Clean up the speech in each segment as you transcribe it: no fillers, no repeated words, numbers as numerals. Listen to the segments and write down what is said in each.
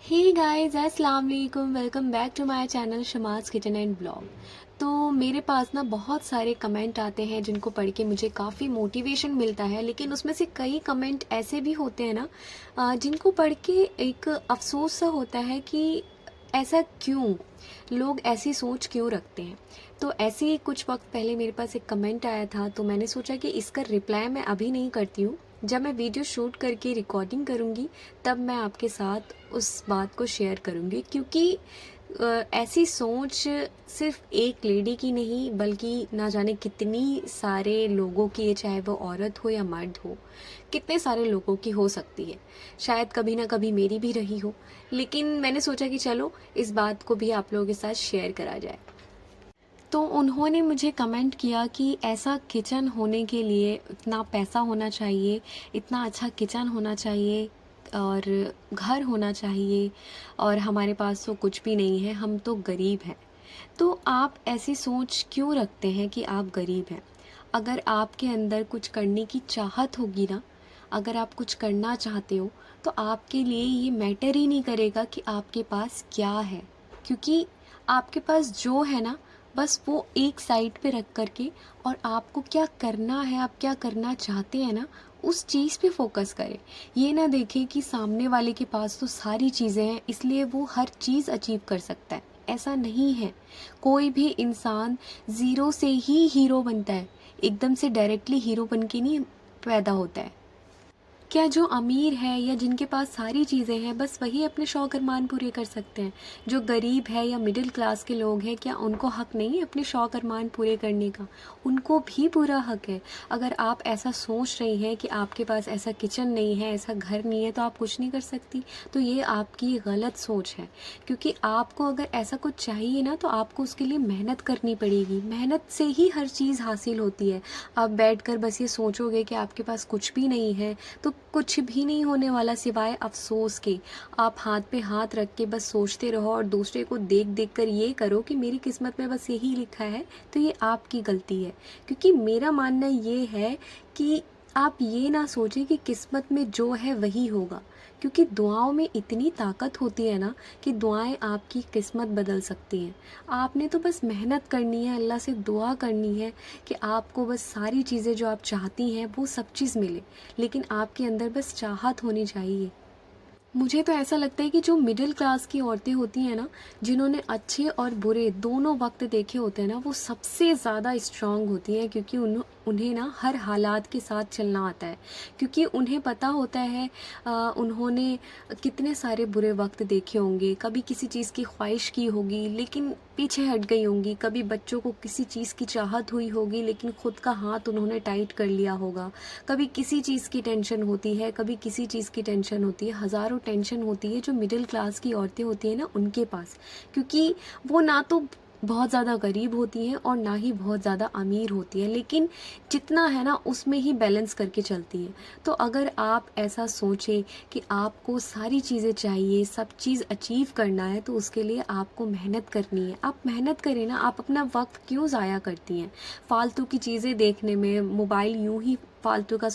हे guys अस्सलाम वालेकुम, welcome back to my channel Shama's kitchen and blog. तो मेरे पास ना बहुत सारे कमेंट आते हैं जिनको पढ़ के मुझे काफ़ी मोटिवेशन मिलता है, लेकिन उसमें से कई कमेंट ऐसे भी होते हैं ना जिनको पढ़ के एक अफसोस सा होता है कि ऐसा क्यों, लोग ऐसी सोच क्यों रखते हैं। तो ऐसे ही कुछ वक्त पहले मेरे पास एक कमेंट आया था, तो मैंने सोचा कि इसका रिप्लाई मैं अभी नहीं करती हूँ। जब मैं वीडियो शूट करके रिकॉर्डिंग करूँगी तब मैं आपके साथ उस बात को शेयर करूँगी, क्योंकि ऐसी सोच सिर्फ एक लेडी की नहीं बल्कि ना जाने कितनी सारे लोगों की है, चाहे वो औरत हो या मर्द हो, कितने सारे लोगों की हो सकती है। शायद कभी ना कभी मेरी भी रही हो, लेकिन मैंने सोचा कि चलो इस बात को भी आप लोगों के साथ शेयर करा जाए। तो उन्होंने मुझे कमेंट किया कि ऐसा किचन होने के लिए इतना पैसा होना चाहिए, इतना अच्छा किचन होना चाहिए और घर होना चाहिए, और हमारे पास तो कुछ भी नहीं है, हम तो गरीब हैं। तो आप ऐसी सोच क्यों रखते हैं कि आप गरीब हैं? अगर आपके अंदर कुछ करने की चाहत होगी ना, अगर आप कुछ करना चाहते हो, तो आपके लिए ये मैटर ही नहीं करेगा कि आपके पास क्या है, क्योंकि आपके पास जो है ना, बस वो एक साइड पे रख कर के, और आपको क्या करना है, आप क्या करना चाहते हैं ना, उस चीज़ पे फोकस करें। ये ना देखें कि सामने वाले के पास तो सारी चीज़ें हैं इसलिए वो हर चीज़ अचीव कर सकता है। ऐसा नहीं है। कोई भी इंसान ज़ीरो से ही हीरो बनता है, एकदम से डायरेक्टली हीरो बन के नहीं पैदा होता है। क्या जो अमीर है या जिनके पास सारी चीज़ें हैं बस वही अपने शौक अरमान पूरे कर सकते हैं? जो गरीब है या मिडिल क्लास के लोग हैं, क्या उनको हक नहीं है अपने शौक अरमान पूरे करने का? उनको भी पूरा हक है। अगर आप ऐसा सोच रही हैं कि आपके पास ऐसा किचन नहीं है, ऐसा घर नहीं है, तो आप कुछ नहीं कर सकती, तो ये आपकी गलत सोच है। क्योंकि आपको अगर ऐसा कुछ चाहिए ना, तो आपको उसके लिए मेहनत करनी पड़ेगी। मेहनत से ही हर चीज़ हासिल होती है। आप बैठकर बस ये सोचोगे कि आपके पास कुछ भी नहीं है, तो कुछ भी नहीं होने वाला सिवाय अफ़सोस के। आप हाथ पे हाथ रख के बस सोचते रहो और दूसरे को देख देख कर ये करो कि मेरी किस्मत में बस यही लिखा है, तो ये आपकी गलती है। क्योंकि मेरा मानना ये है कि आप ये ना सोचें कि किस्मत में जो है वही होगा, क्योंकि दुआओं में इतनी ताकत होती है ना कि दुआएं आपकी किस्मत बदल सकती हैं। आपने तो बस मेहनत करनी है, अल्लाह से दुआ करनी है कि आपको बस सारी चीज़ें जो आप चाहती हैं वो सब चीज़ मिले, लेकिन आपके अंदर बस चाहत होनी चाहिए। मुझे तो ऐसा लगता है कि जो मिडिल क्लास की औरतें होती हैं ना, जिन्होंने अच्छे और बुरे दोनों वक्त देखे होते हैं ना, वो सबसे ज़्यादा स्ट्रांग होती हैं, क्योंकि उन्हें ना हर हालात के साथ चलना आता है। क्योंकि उन्हें पता होता है उन्होंने कितने सारे बुरे वक्त देखे होंगे, कभी किसी चीज़ की ख्वाहिश की होगी लेकिन पीछे हट गई होंगी, कभी बच्चों को किसी चीज़ की चाहत हुई होगी लेकिन खुद का हाथ उन्होंने टाइट कर लिया होगा, कभी किसी चीज़ की टेंशन होती है, कभी किसी चीज़ की टेंशन होती है, हज़ारों टेंशन होती है जो मिडिल क्लास की औरतें होती हैं ना उनके पास। क्योंकि वो ना तो बहुत ज़्यादा गरीब होती हैं और ना ही बहुत ज़्यादा अमीर होती हैं, लेकिन जितना है ना उसमें ही बैलेंस करके चलती हैं। तो अगर आप ऐसा सोचें कि आपको सारी चीज़ें चाहिए, सब चीज़ अचीव करना है, तो उसके लिए आपको मेहनत करनी है। आप मेहनत करें ना, आप अपना वक्त क्यों ज़ाया करती हैं फालतू की चीज़ें देखने में, मोबाइल यूं ही फालतू का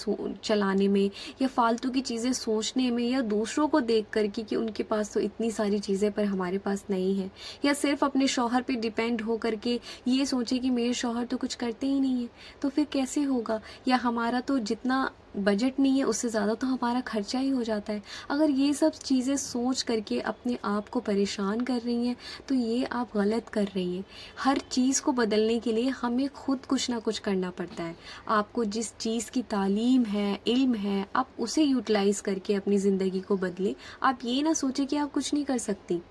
चलाने में, या फालतू की चीज़ें सोचने में, या दूसरों को देख कर के कि उनके पास तो इतनी सारी चीज़ें पर हमारे पास नहीं है, या सिर्फ अपने शौहर पे डिपेंड हो कर के ये सोचे कि मेरे शौहर तो कुछ करते ही नहीं है, तो फिर कैसे होगा? या हमारा तो जितना बजट नहीं है उससे ज़्यादा तो हमारा खर्चा ही हो जाता है। अगर ये सब चीज़ें सोच करके अपने आप को परेशान कर रही हैं, तो ये आप गलत कर रही हैं। हर चीज़ को बदलने के लिए हमें खुद कुछ ना कुछ करना पड़ता है। आपको जिस चीज़ की तालीम है, इल्म है, आप उसे यूटिलाइज़ करके अपनी ज़िंदगी को बदलें। आप ये ना सोचें कि आप कुछ नहीं कर सकती।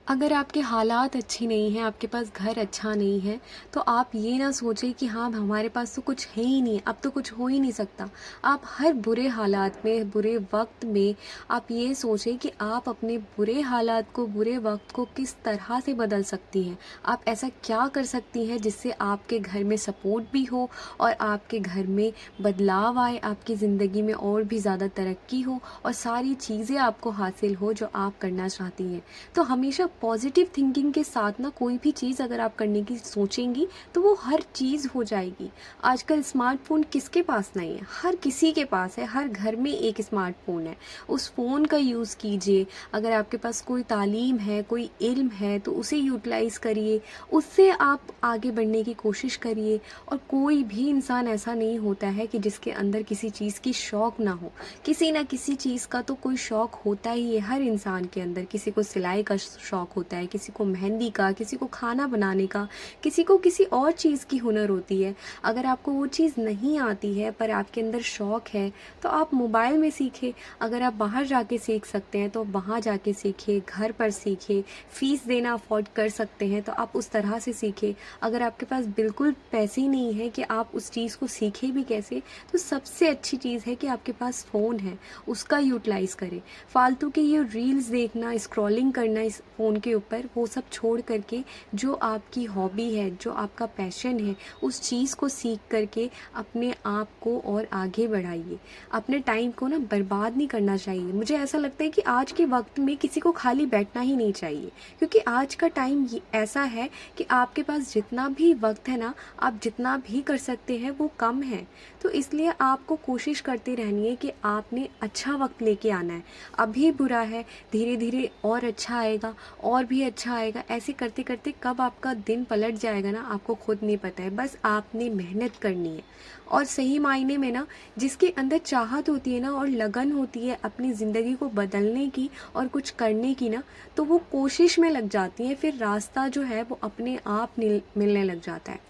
अगर आपके हालात अच्छे नहीं हैं, आपके पास घर अच्छा नहीं है, तो आप ये ना सोचें कि हाँ हमारे पास तो कुछ है ही नहीं, अब तो कुछ हो ही नहीं सकता। आप हर बुरे हालात में, बुरे वक्त में आप ये सोचें कि आप अपने बुरे हालात को, बुरे वक्त को किस तरह से बदल सकती हैं। आप ऐसा क्या कर सकती हैं जिससे आपके घर में सपोर्ट भी हो और आपके घर में बदलाव आए, आपकी ज़िंदगी में और भी ज़्यादा तरक्की हो और सारी चीज़ें आपको हासिल हो जो आप करना चाहती हैं। तो हमेशा पॉजिटिव थिंकिंग के साथ ना कोई भी चीज़ अगर आप करने की सोचेंगी तो वो हर चीज़ हो जाएगी। आजकल स्मार्टफ़ोन किसके पास नहीं है? हर किसी के पास है, हर घर में एक स्मार्टफ़ोन है। उस फ़ोन का यूज़ कीजिए। अगर आपके पास कोई तालीम है, कोई इल्म है तो उसे यूटिलाइज़ करिए, उससे आप आगे बढ़ने की कोशिश करिए। और कोई भी इंसान ऐसा नहीं होता है कि जिसके अंदर किसी चीज़ की शौक़ ना हो। किसी न किसी चीज़ का तो कोई शौक़ होता ही है हर इंसान के अंदर। किसी को सिलाई का शौक़ होता है, किसी को मेहंदी का, किसी को खाना बनाने का, किसी को किसी और चीज़ की हुनर होती है। अगर आपको वो चीज़ नहीं आती है पर आपके अंदर शौक़ है तो आप मोबाइल में सीखें। अगर आप बाहर जाके सीख सकते हैं तो वहाँ जाके सीखिए, घर पर सीखिए। फ़ीस देना अफ़ोर्ड कर सकते हैं तो आप उस तरह से सीखें। अगर आपके पास बिल्कुल पैसे ही नहीं है कि आप उस चीज़ को सीखें भी कैसे, तो सबसे अच्छी चीज़ है कि आपके पास फ़ोन है, उसका यूटिलाइज़ करें। फालतू के ये रील्स देखना, स्क्रॉलिंग करना इस फ़ोन के ऊपर, वो सब छोड़ करके जो आपकी हॉबी है, जो आपका पैशन है, उस चीज़ को सीख करके अपने आप को और आगे बढ़ाइए। अपने टाइम को ना बर्बाद नहीं करना चाहिए। मुझे ऐसा लगता है कि आज के वक्त में किसी को खाली बैठना ही नहीं चाहिए, क्योंकि आज का टाइम ऐसा है कि आपके पास जितना भी वक्त है ना, आप जितना भी कर सकते हैं वो कम है। तो इसलिए आपको कोशिश करते रहनी है कि आपने अच्छा वक्त लेके आना है। अभी बुरा है, धीरे धीरे और अच्छा आएगा, और भी अच्छा आएगा। ऐसे करते करते कब आपका दिन पलट जाएगा ना, आपको खुद नहीं पता है। बस आपने मेहनत करनी है। और सही मायने में ना, जिसके अंदर चाहत होती है ना और लगन होती है अपनी ज़िंदगी को बदलने की और कुछ करने की ना, तो वो कोशिश में लग जाती है। फिर रास्ता जो है वो अपने आप मिलने लग जाता है।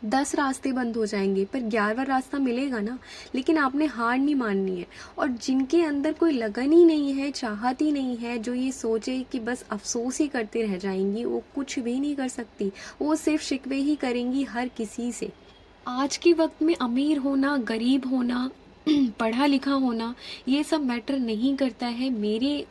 10 रास्ते बंद हो जाएंगे पर 11वां रास्ता मिलेगा ना। लेकिन आपने हार नहीं माननी है। और जिनके अंदर कोई लगन ही नहीं है, चाहत ही नहीं है, जो ये सोचे कि बस अफसोस ही करते रह जाएंगी, वो कुछ भी नहीं कर सकती। वो सिर्फ शिकवे ही करेंगी हर किसी से। आज के वक्त में अमीर होना, गरीब होना, पढ़ा लिखा होना, ये सब मैटर नहीं करता है,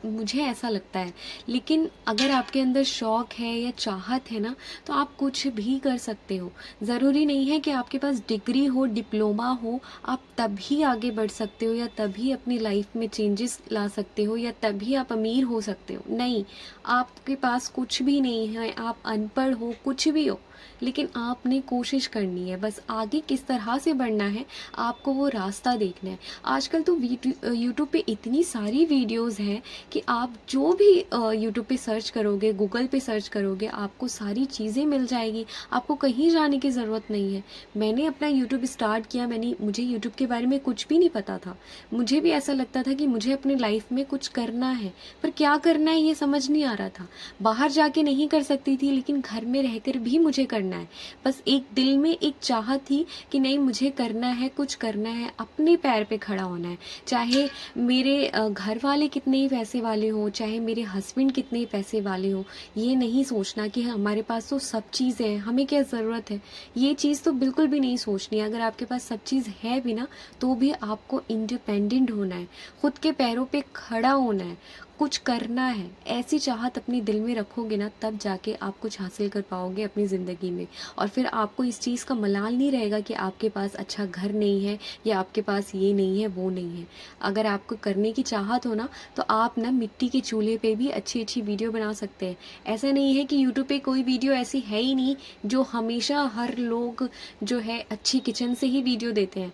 मुझे ऐसा लगता है। लेकिन अगर आपके अंदर शौक़ है या चाहत है ना, तो आप कुछ भी कर सकते हो। ज़रूरी नहीं है कि आपके पास डिग्री हो, डिप्लोमा हो, आप तभी आगे बढ़ सकते हो या तभी अपनी लाइफ में चेंजेस ला सकते हो या तभी आप अमीर हो सकते हो। नहीं, आपके पास कुछ भी नहीं है, आप अनपढ़ हो, कुछ भी हो, लेकिन आपने कोशिश करनी है। बस आगे किस तरह से बढ़ना है, आपको वो रास्ता देखना है। आजकल तो यूट्यूब पे इतनी सारी वीडियोस हैं कि आप जो भी यूट्यूब पे सर्च करोगे, गूगल पे सर्च करोगे, आपको सारी चीज़ें मिल जाएगी। आपको कहीं जाने की ज़रूरत नहीं है। मैंने अपना यूट्यूब स्टार्ट किया, मुझे यूट्यूब के बारे में कुछ भी नहीं पता था। मुझे भी ऐसा लगता था कि मुझे अपनी लाइफ में कुछ करना है, पर क्या करना है ये समझ नहीं आ रहा था। बाहर जाके नहीं कर सकती थी, लेकिन घर में रहकर भी मुझे करना है। बस एक दिल में एक चाहत थी कि नहीं, मुझे करना है, कुछ करना है, अपने पैर पे खड़ा होना है। चाहे मेरे घर वाले कितने ही पैसे वाले हों, चाहे मेरे हस्बैंड कितने ही पैसे वाले हों, ये नहीं सोचना कि हमारे पास तो सब चीज़ें हैं, हमें क्या ज़रूरत है। ये चीज़ तो बिल्कुल भी नहीं सोचनी है। अगर आपके पास सब चीज़ है भी ना, तो भी आपको इंडिपेंडेंट होना है, खुद के पैरों पे खड़ा होना है, कुछ करना है। ऐसी चाहत अपने दिल में रखोगे ना, तब जाके आप कुछ हासिल कर पाओगे अपनी ज़िंदगी में। और फिर आपको इस चीज़ का मलाल नहीं रहेगा कि आपके पास अच्छा घर नहीं है या आपके पास ये नहीं है, वो नहीं है। अगर आपको करने की चाहत हो ना, तो आप ना मिट्टी के चूल्हे पे भी अच्छी अच्छी वीडियो बना सकते हैं। ऐसा नहीं है कि यूट्यूब पे कोई वीडियो ऐसी है ही नहीं जो हमेशा हर लोग जो है अच्छी किचन से ही वीडियो देते हैं।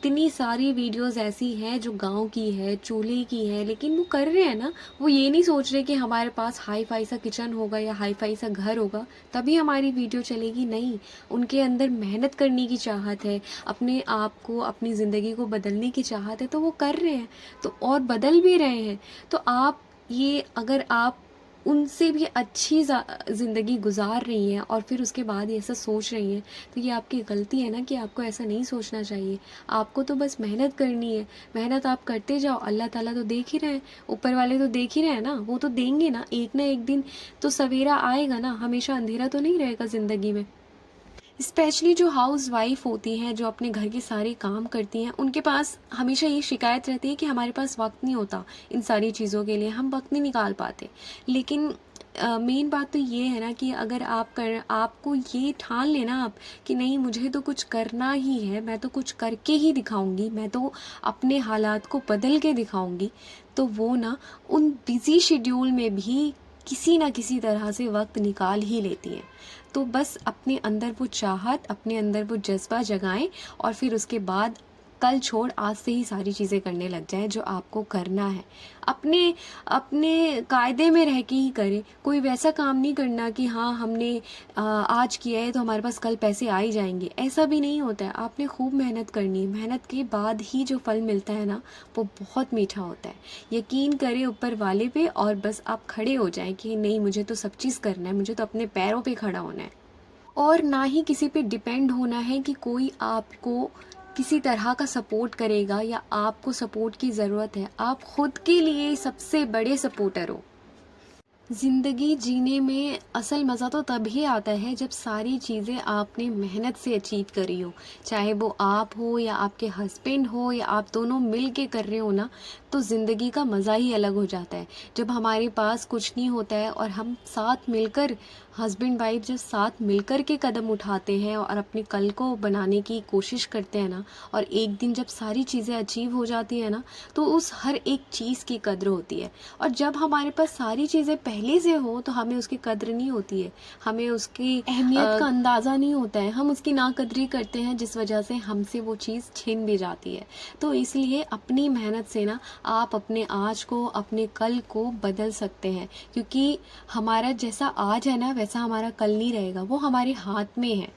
कितनी सारी वीडियोस ऐसी हैं जो गांव की है, चूल्हे की है, लेकिन वो कर रहे हैं ना। वो ये नहीं सोच रहे कि हमारे पास हाई फाई सा किचन होगा या हाई फाई सा घर होगा तभी हमारी वीडियो चलेगी। नहीं, उनके अंदर मेहनत करने की चाहत है, अपने आप को, अपनी ज़िंदगी को बदलने की चाहत है, तो वो कर रहे हैं, तो और बदल भी रहे हैं। तो अगर आप उनसे भी अच्छी ज़िंदगी गुजार रही हैं और फिर उसके बाद ये ऐसा सोच रही हैं, तो ये आपकी गलती है ना, कि आपको ऐसा नहीं सोचना चाहिए। आपको तो बस मेहनत करनी है। मेहनत आप करते जाओ, अल्लाह ताला तो देख ही रहे हैं, ऊपर वाले तो देख ही रहे हैं ना, वो तो देंगे ना। एक ना एक दिन तो सवेरा आएगा ना, हमेशा अंधेरा तो नहीं रहेगा ज़िंदगी में। स्पेशली जो हाउस वाइफ होती हैं, जो अपने घर के सारे काम करती हैं, उनके पास हमेशा ये शिकायत रहती है कि हमारे पास वक्त नहीं होता इन सारी चीज़ों के लिए, हम वक्त नहीं निकाल पाते। लेकिन मेन बात तो ये है ना कि अगर आपको ये ठान लेना आप कि नहीं, मुझे तो कुछ करना ही है, मैं तो कुछ करके ही दिखाऊंगी, मैं तो अपने हालात को बदल के दिखाऊंगी, तो वो ना उन बिज़ी शेड्यूल में भी किसी ना किसी तरह से वक्त निकाल ही लेती हैं। तो बस अपने अंदर वो चाहत, अपने अंदर वो जज़्बा जगाएँ और फिर उसके बाद कल छोड़ आज से ही सारी चीज़ें करने लग जाएँ जो आपको करना है। अपने अपने कायदे में रह के ही करें। कोई वैसा काम नहीं करना कि हाँ, हमने आज किया है तो हमारे पास कल पैसे आ ही जाएँगे, ऐसा भी नहीं होता है। आपने खूब मेहनत करनी है, मेहनत के बाद ही जो फल मिलता है ना, वो बहुत मीठा होता है। यकीन करें ऊपर वाले पे और बस आप खड़े हो जाएँ कि नहीं, मुझे तो सब चीज़ करना है, मुझे तो अपने पैरों पे खड़ा होना है। और ना ही किसी पे डिपेंड होना है कि कोई आपको किसी तरह का सपोर्ट करेगा या आपको सपोर्ट की ज़रूरत है। आप खुद के लिए सबसे बड़े सपोर्टर हो। ज़िंदगी जीने में असल मज़ा तो तभी आता है जब सारी चीज़ें आपने मेहनत से अचीव करी हो। चाहे वो आप हो या आपके हस्बैंड हो या आप दोनों मिल के कर रहे हो ना, तो ज़िंदगी का मज़ा ही अलग हो जाता है। जब हमारे पास कुछ नहीं होता है और हम साथ मिलकर, हस्बैंड वाइफ जब साथ मिलकर के कदम उठाते हैं और अपने कल को बनाने की कोशिश करते हैं ना, और एक दिन जब सारी चीज़ें अचीव हो जाती है ना, तो उस हर एक चीज़ की कद्र होती है। और जब हमारे पास सारी चीज़ें पहले से हो तो हमें उसकी कद्र नहीं होती है, हमें उसकी अहमियत का अंदाज़ा नहीं होता है, हम उसकी नाकदरी करते हैं जिस वजह से हमसे वो चीज़ छिन भी जाती है। तो इसलिए अपनी मेहनत से ना आप अपने आज को, अपने कल को बदल सकते हैं, क्योंकि हमारा जैसा आज है ना वैसा हमारा कल नहीं रहेगा, वो हमारे हाथ में है।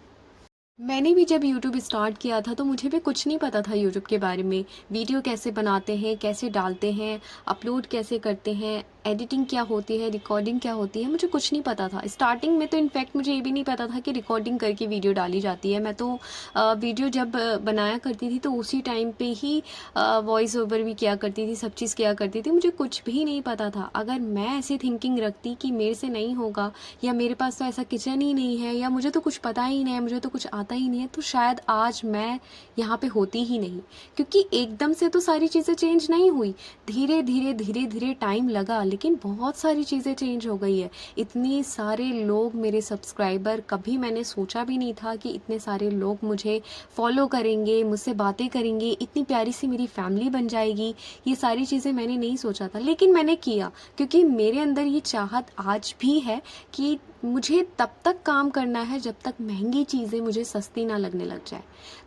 मैंने भी जब यूट्यूब स्टार्ट किया था तो मुझे भी कुछ नहीं पता था यूट्यूब के बारे में। वीडियो कैसे बनाते हैं, कैसे डालते हैं, अपलोड कैसे करते हैं, एडिटिंग क्या होती है, रिकॉर्डिंग क्या होती है, मुझे कुछ नहीं पता था। स्टार्टिंग में तो इनफैक्ट मुझे ये भी नहीं पता था कि रिकॉर्डिंग करके वीडियो डाली जाती है। मैं तो वीडियो जब बनाया करती थी तो उसी टाइम पे ही वॉइस ओवर भी किया करती थी, सब चीज़ किया करती थी। मुझे कुछ भी नहीं पता था। अगर मैं ऐसी थिंकिंग रखती कि मेरे से नहीं होगा या मेरे पास तो ऐसा किचन ही नहीं है या मुझे तो कुछ पता ही नहीं है, मुझे तो कुछ आता ही नहीं है, तो शायद आज मैं यहाँ पे होती ही नहीं। क्योंकि एकदम से तो सारी चीज़ें चेंज नहीं हुई, धीरे धीरे धीरे धीरे टाइम लगा, लेकिन बहुत सारी चीज़ें चेंज हो गई है। इतने सारे लोग मेरे सब्सक्राइबर, कभी मैंने सोचा भी नहीं था कि इतने सारे लोग मुझे फॉलो करेंगे, मुझसे बातें करेंगे, इतनी प्यारी सी मेरी फैमिली बन जाएगी। ये सारी चीज़ें मैंने नहीं सोचा था, लेकिन मैंने किया, क्योंकि मेरे अंदर ये चाहत आज भी है कि मुझे तब तक काम करना है जब तक महंगी चीज़ें मुझे सस्ती ना लगने लग जाए।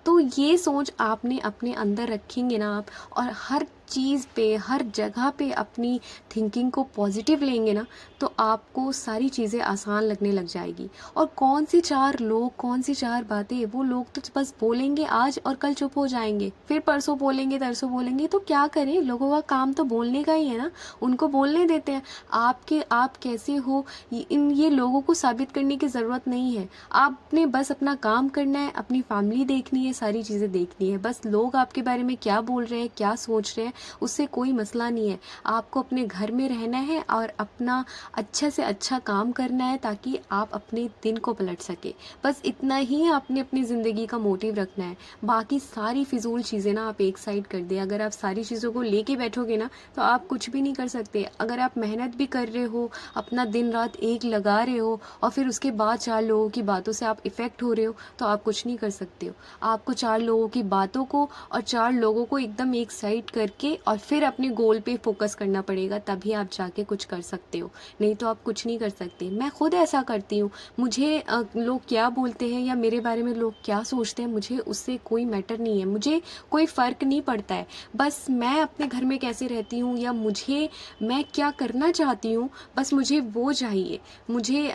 तो ये सोच आपने अपने अंदर रखेंगे ना आप, और हर चीज़ पे, हर जगह पे अपनी थिंकिंग को पॉजिटिव लेंगे ना, तो आपको सारी चीज़ें आसान लगने लग जाएगी। और कौन सी चार लोग, कौन सी चार बातें, वो लोग तो बस बोलेंगे आज और कल चुप हो जाएंगे, फिर परसों बोलेंगे, तरसों बोलेंगे। तो क्या करें, लोगों का काम तो बोलने का ही है ना, उनको बोलने देते हैं। आप कैसे हो, ये लोगों को साबित करने की ज़रूरत नहीं है। आपने बस अपना काम करना है, अपनी फैमिली देखनी है, सारी चीज़ें देखनी है। बस लोग आपके बारे में क्या बोल रहे हैं, क्या सोच रहे हैं, उससे कोई मसला नहीं है। आपको अपने घर में रहना है और अपना अच्छा से अच्छा काम करना है ताकि आप अपने दिन को पलट सके। बस इतना ही आपने अपनी ज़िंदगी का मोटिव रखना है। बाकी सारी फिजूल चीज़ें ना आप एक साइड कर दें। अगर आप सारी चीज़ों को लेके बैठोगे ना तो आप कुछ भी नहीं कर सकते। अगर आप मेहनत भी कर रहे हो, अपना दिन रात एक लगा रहे हो और फिर उसके बाद चार लोगों की बातों से आप इफ़ेक्ट हो रहे हो, तो आप कुछ नहीं कर सकते हो। आपको चार लोगों की बातों को और चार लोगों को एकदम एक साइड करके और फिर अपने गोल पे फोकस करना पड़ेगा, तभी आप जाके कुछ कर सकते हो, नहीं तो आप कुछ नहीं कर सकते। मैं खुद ऐसा करती हूँ। मुझे लोग क्या बोलते हैं या मेरे बारे में लोग क्या सोचते हैं, मुझे उससे कोई मैटर नहीं है, मुझे कोई फ़र्क नहीं पड़ता है। बस मैं अपने घर में कैसे रहती हूँ या मैं क्या करना चाहती हूँ, बस मुझे वो चाहिए। मुझे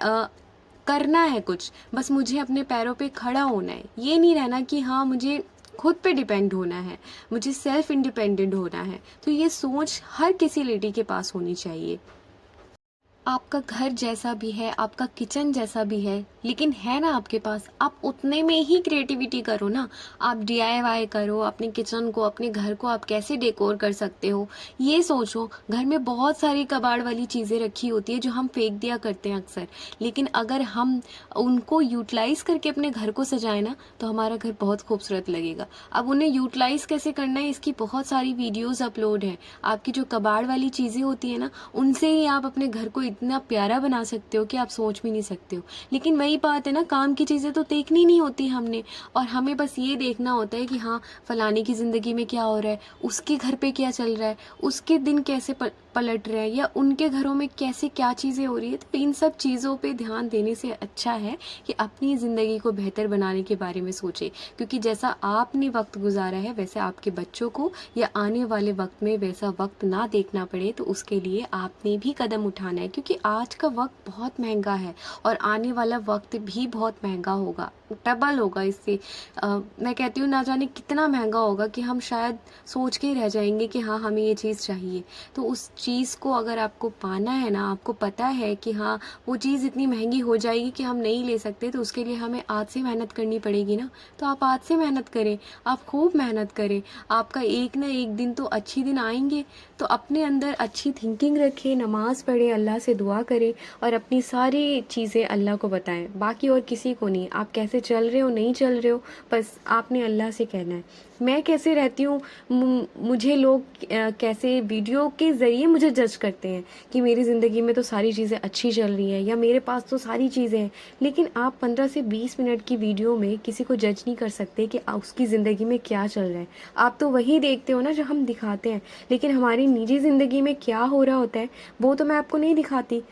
करना है कुछ, बस मुझे अपने पैरों पे खड़ा होना है। ये नहीं रहना कि हाँ, मुझे खुद पे डिपेंड होना है, मुझे सेल्फ इंडिपेंडेंट होना है। तो ये सोच हर किसी लेडी के पास होनी चाहिए। आपका घर जैसा भी है, आपका किचन जैसा भी है, लेकिन है ना आपके पास, आप उतने में ही क्रिएटिविटी करो ना। आप डीआईवाई करो, अपने किचन को, अपने घर को आप कैसे डेकोर कर सकते हो ये सोचो। घर में बहुत सारी कबाड़ वाली चीज़ें रखी होती है जो हम फेंक दिया करते हैं अक्सर, लेकिन अगर हम उनको यूटिलाइज करके अपने घर को सजाए ना तो हमारा घर बहुत खूबसूरत लगेगा। अब उन्हें यूटिलाइज कैसे करना है, इसकी बहुत सारी वीडियोज़ अपलोड हैं। आपकी जो कबाड़ वाली चीज़ें होती है ना, उनसे ही आप अपने घर को इतना प्यारा बना सकते हो कि आप सोच भी नहीं सकते हो। लेकिन वही बात है ना, काम की चीज़ें तो देखनी नहीं होती हमने, और हमें बस ये देखना होता है कि हाँ, फलाने की ज़िंदगी में क्या हो रहा है, उसके घर पे क्या चल रहा है, उसके दिन कैसे पलट रहे हैं, या उनके घरों में कैसे क्या चीज़ें हो रही है। तो इन सब चीज़ों पे ध्यान देने से अच्छा है कि अपनी ज़िंदगी को बेहतर बनाने के बारे में सोचें, क्योंकि जैसा आपने वक्त गुजारा है वैसे आपके बच्चों को या आने वाले वक्त में वैसा वक्त ना देखना पड़े। तो उसके लिए आपने भी कदम उठाना है, क्योंकि आज का वक्त बहुत महंगा है और आने वाला वक्त भी बहुत महंगा होगा, डबल होगा इससे। मैं कहती हूँ ना जाने कितना महंगा होगा कि हम शायद सोच के ही रह जाएंगे कि हाँ, हमें ये चीज़ चाहिए। तो उस चीज़ को अगर आपको पाना है ना, आपको पता है कि हाँ, वो चीज़ इतनी महंगी हो जाएगी कि हम नहीं ले सकते, तो उसके लिए हमें आज से मेहनत करनी पड़ेगी ना। तो आप आज से मेहनत करें, आप खूब मेहनत करें। आपका एक ना एक दिन तो अच्छी दिन आएंगे। तो अपने अंदर अच्छी थिंकिंग रखें, नमाज पढ़ें, अल्लाह से दुआ करें और अपनी सारी चीज़ें अल्लाह को बताएं, बाकी और किसी को नहीं। आप कैसे चल रहे हो, नहीं चल रहे हो, बस आपने अल्लाह से कहना है। मैं कैसे रहती हूँ, मुझे लोग कैसे वीडियो के ज़रिए मुझे जज करते हैं कि मेरी ज़िंदगी में तो सारी चीज़ें अच्छी चल रही हैं या मेरे पास तो सारी चीज़ें हैं। लेकिन आप 15 से 20 मिनट की वीडियो में किसी को जज नहीं कर सकते कि उसकी ज़िंदगी में क्या चल रहा है। आप तो वही देखते हो ना जो हम दिखाते हैं, लेकिन हमारी निजी ज़िंदगी में क्या हो रहा होता है वो तो मैं आपको नहीं दिखाती।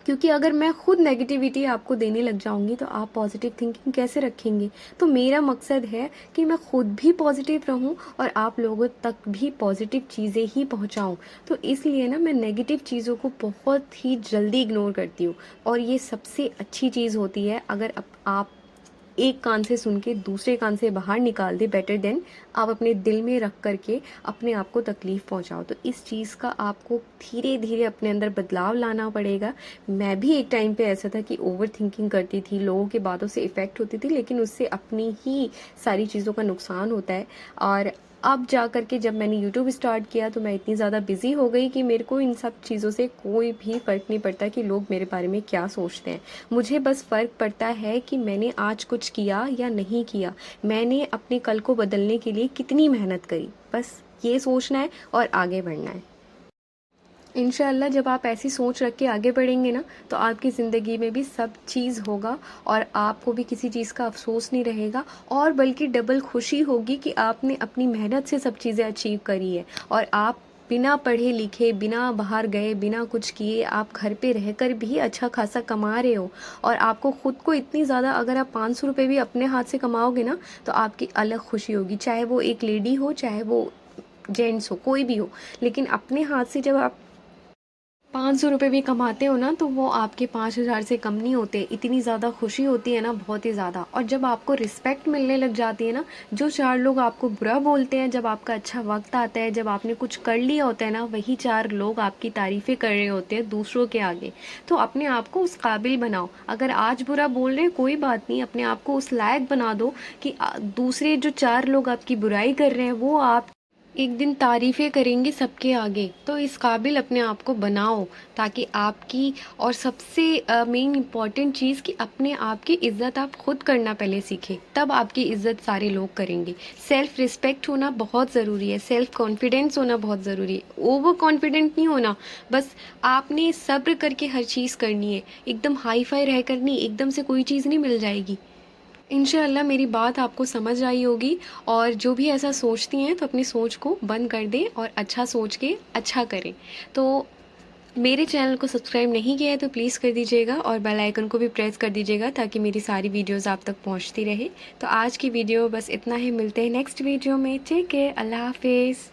क्योंकि अगर मैं खुद नेगेटिविटी आपको देने लग जाऊंगी तो आप पॉजिटिव थिंकिंग कैसे रखेंगे। तो मेरा मकसद है कि मैं खुद भी पॉजिटिव रहूं और आप लोगों तक भी पॉजिटिव चीज़ें ही पहुंचाऊं। तो इसलिए ना मैं नेगेटिव चीज़ों को बहुत ही जल्दी इग्नोर करती हूँ, और ये सबसे अच्छी चीज़ होती है अगर आप एक कान से सुन के दूसरे कान से बाहर निकाल दे, बेटर देन आप अपने दिल में रख करके अपने आप को तकलीफ़ पहुंचाओ। तो इस चीज़ का आपको धीरे धीरे अपने अंदर बदलाव लाना पड़ेगा। मैं भी एक टाइम पे ऐसा था कि ओवर थिंकिंग करती थी, लोगों की बातों से इफ़ेक्ट होती थी, लेकिन उससे अपनी ही सारी चीज़ों का नुकसान होता है। और अब जा कर के जब मैंने यूट्यूब स्टार्ट किया तो मैं इतनी ज़्यादा बिजी हो गई कि मेरे को इन सब चीज़ों से कोई भी फ़र्क नहीं पड़ता कि लोग मेरे बारे में क्या सोचते हैं। मुझे बस फ़र्क पड़ता है कि मैंने आज कुछ किया या नहीं किया, मैंने अपने कल को बदलने के लिए कितनी मेहनत करी, बस ये सोचना है और आगे बढ़ना है। इंशाअल्लाह जब आप ऐसी सोच रख के आगे बढ़ेंगे ना, तो आपकी ज़िंदगी में भी सब चीज़ होगा और आपको भी किसी चीज़ का अफसोस नहीं रहेगा, और बल्कि डबल खुशी होगी कि आपने अपनी मेहनत से सब चीज़ें अचीव करी है। और आप बिना पढ़े लिखे, बिना बाहर गए, बिना कुछ किए, आप घर पे रहकर भी अच्छा खासा कमा रहे हो। और आपको खुद को इतनी ज़्यादा, अगर आप 500 रुपये भी अपने हाथ से कमाओगे ना, तो आपकी अलग खुशी होगी, चाहे वो एक लेडी हो, चाहे वो जेंट्स हो, कोई भी हो। लेकिन अपने हाथ से जब आप 500 रुपये भी कमाते हो ना, तो वो आपके 5,000 से कम नहीं होते। इतनी ज़्यादा खुशी होती है ना, बहुत ही ज़्यादा। और जब आपको रिस्पेक्ट मिलने लग जाती है ना, जो 4 लोग आपको बुरा बोलते हैं, जब आपका अच्छा वक्त आता है, जब आपने कुछ कर लिया होता है ना, वही 4 लोग आपकी तारीफ़ें कर रहे होते हैं दूसरों के आगे। तो अपने आप को उस काबिल बनाओ। अगर आज बुरा बोल रहे हैं कोई बात नहीं, अपने आप को उस लायक बना दो कि दूसरे जो 4 लोग आपकी बुराई कर रहे हैं वो आप एक दिन तारीफ़ें करेंगे सबके आगे। तो इस काबिल अपने आप को बनाओ, ताकि आपकी, और सबसे मेन इम्पॉर्टेंट चीज़ कि अपने आप की इज़्ज़त आप खुद करना पहले सीखें, तब आपकी इज़्ज़त सारे लोग करेंगे। सेल्फ़ रिस्पेक्ट होना बहुत ज़रूरी है, सेल्फ़ कॉन्फिडेंस होना बहुत ज़रूरी है। ओवर कॉन्फिडेंट नहीं होना, बस आपने सब्र करके हर चीज़ करनी है, एकदम हाई फाई रह कर नहीं, एकदम से कोई चीज़ नहीं मिल जाएगी। इंशाअल्लाह मेरी बात आपको समझ आई होगी, और जो भी ऐसा सोचती हैं तो अपनी सोच को बंद कर दें और अच्छा सोच के अच्छा करें। तो मेरे चैनल को सब्सक्राइब नहीं किया है तो प्लीज़ कर दीजिएगा, और बेल आइकन को भी प्रेस कर दीजिएगा ताकि मेरी सारी वीडियोस आप तक पहुंचती रहे। तो आज की वीडियो बस इतना ही, मिलते हैं नेक्स्ट वीडियो में। टेक केयर, अल्लाह हाफिज़।